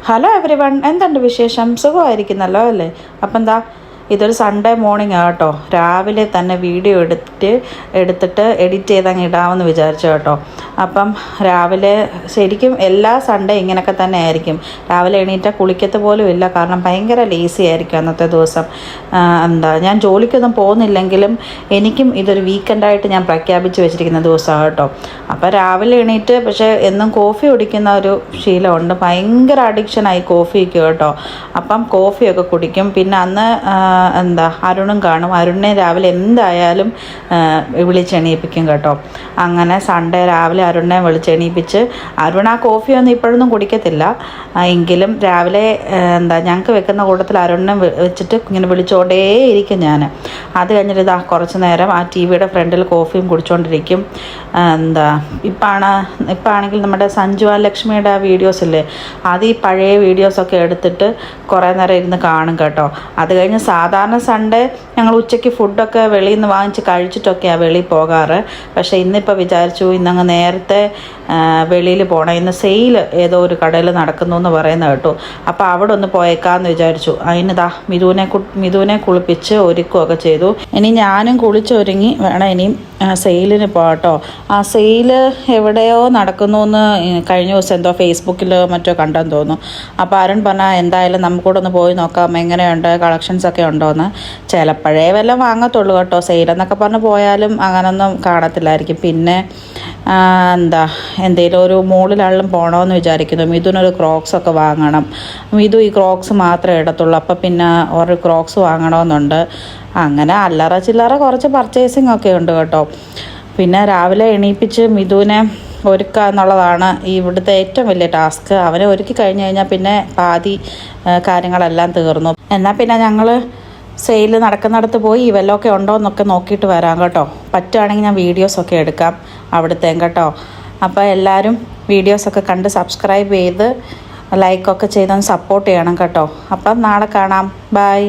Hello every one, എന്തുണ്ട് വിശേഷം? സുഖമായിരിക്കുന്നല്ലോ അല്ലേ? അപ്പം എന്താ, ഇതൊരു സൺഡേ മോർണിംഗ് കേട്ടോ. രാവിലെ തന്നെ വീഡിയോ എടുത്തിട്ട് എഡിറ്റ് ചെയ്തങ്ങ് ഇടാമെന്ന് വിചാരിച്ചു കേട്ടോ. അപ്പം രാവിലെ ശരിക്കും എല്ലാ സൺഡേ ഇങ്ങനെയൊക്കെ തന്നെ ആയിരിക്കും. രാവിലെ എണീറ്റാൽ കുളിക്കത്ത് പോലും ഇല്ല, കാരണം ഭയങ്കര ലേസി ആയിരിക്കും അന്നത്തെ ദിവസം. ഞാൻ ജോലിക്കൊന്നും പോകുന്നില്ലെങ്കിലും എനിക്കും ഇതൊരു വീക്കെൻഡായിട്ട് ഞാൻ പ്രഖ്യാപിച്ച് വെച്ചിരിക്കുന്ന ദിവസമാണ് കേട്ടോ. അപ്പോൾ രാവിലെ എണീറ്റ് പക്ഷേ എന്നും കോഫി കുടിക്കുന്ന ഒരു ശീലമുണ്ട്. ഭയങ്കര അഡിക്ഷനായി കോഫിക്ക് കേട്ടോ. അപ്പം കോഫിയൊക്കെ കുടിക്കും. പിന്നെ അന്ന് അരുണും കാണും. അരുണിനെ രാവിലെ എന്തായാലും വിളിച്ചെണീപ്പിക്കും കേട്ടോ. അങ്ങനെ സൺഡേ രാവിലെ അരുണിനെ വിളിച്ചെണീപ്പിച്ച്, അരുൺ ആ കോഫിയൊന്നും ഇപ്പോഴൊന്നും കുടിക്കത്തില്ല, എങ്കിലും രാവിലെ ഞങ്ങൾക്ക് വെക്കുന്ന കൂട്ടത്തിൽ അരുണിനെ വെച്ചിട്ട് ഇങ്ങനെ വിളിച്ചുകൊണ്ടേയിരിക്കും ഞാൻ. അത് കഴിഞ്ഞിട്ട് കുറച്ച് നേരം ആ ടി വിയുടെ ഫ്രണ്ടിൽ കോഫിയും കുടിച്ചുകൊണ്ടിരിക്കും. ഇപ്പാണെങ്കിൽ നമ്മുടെ സഞ്ജു ലക്ഷ്മിയുടെ ആ വീഡിയോസ് ഇല്ലേ, അത് ഈ പഴയ വീഡിയോസൊക്കെ എടുത്തിട്ട് കുറേ നേരം ഇരുന്ന് കാണും കേട്ടോ. അത് കഴിഞ്ഞ് സാധാരണ സൺഡേ ഞങ്ങൾ ഉച്ചയ്ക്ക് ഫുഡൊക്കെ വെളിയിൽ നിന്ന് വാങ്ങിച്ച് കഴിച്ചിട്ടൊക്കെയാണ് വെളിയിൽ പോകാറ്. പക്ഷേ ഇന്നിപ്പോൾ വിചാരിച്ചു ഇന്നങ്ങ് നേരത്തെ വെളിയിൽ പോകണം. ഇന്ന് സെയിൽ ഏതോ ഒരു കടയിൽ നടക്കുന്നു എന്ന് പറയുന്നത് കേട്ടു. അപ്പോൾ അവിടെ ഒന്ന് പോയേക്കാമെന്ന് വിചാരിച്ചു. അതിന് മിഥുനെ കുളിപ്പിച്ച് ഒരുക്കുകയൊക്കെ ചെയ്തു. ഇനി ഞാനും കുളിച്ചൊരുങ്ങി വേണം ഇനിയും സെയിലിന് പോകട്ടോ. ആ സെയിൽ എവിടെയോ നടക്കുന്നു എന്ന് കഴിഞ്ഞ ദിവസം എന്തോ ഫേസ്ബുക്കിലോ മറ്റോ കണ്ടെന്ന് തോന്നുന്നു. അപ്പോൾ അരുൺ പറഞ്ഞാൽ എന്തായാലും നമുക്കൂടെ ഒന്ന് പോയി നോക്കാം എങ്ങനെയുണ്ട്, കളക്ഷൻസൊക്കെ ഉണ്ടോയെന്ന്. ചിലപ്പോഴേ വല്ലതും വാങ്ങത്തുള്ളൂ കേട്ടോ. സെയിലെന്നൊക്കെ പറഞ്ഞ് പോയാലും അങ്ങനൊന്നും കാണത്തില്ലായിരിക്കും. പിന്നെ എന്തെങ്കിലും ഒരു മോളിലാളും പോകണമെന്ന് വിചാരിക്കുന്നു. മിഥുനൊരു ക്രോക്സൊക്കെ വാങ്ങണം. മിഥു ഈ ക്രോക്സ് മാത്രമേ ഇടത്തുള്ളൂ. അപ്പോൾ പിന്നെ ഒരു ക്രോക്സ് വാങ്ങണമെന്നുണ്ട്. അങ്ങനെ അല്ലറ ചില്ലറ കുറച്ച് പർച്ചേസിങ് ഒക്കെ ഉണ്ട് കേട്ടോ. പിന്നെ രാവിലെ എണീപ്പിച്ച് മിഥുനെ ഒരുക്കുക എന്നുള്ളതാണ് ഇവിടുത്തെ ഏറ്റവും വലിയ ടാസ്ക്. അവനെ ഒരുക്കി കഴിഞ്ഞ് കഴിഞ്ഞാൽ പിന്നെ പാതി കാര്യങ്ങളെല്ലാം തീർന്നു. എന്നാൽ പിന്നെ ഞങ്ങൾ സെയിൽ നടക്കുന്നിടത്ത് പോയി വല്ലതൊക്കെ ഉണ്ടോ എന്നൊക്കെ നോക്കിയിട്ട് വരാം കേട്ടോ. പറ്റുകയാണെങ്കിൽ ഞാൻ വീഡിയോസൊക്കെ എടുക്കാം അവിടുത്തേം കേട്ടോ. അപ്പോൾ എല്ലാവരും വീഡിയോസൊക്കെ കണ്ട് സബ്സ്ക്രൈബ് ചെയ്ത് ലൈക്കൊക്കെ ചെയ്തൊന്ന് സപ്പോർട്ട് ചെയ്യണം കേട്ടോ. അപ്പം നാളെ കാണാം. ബൈ.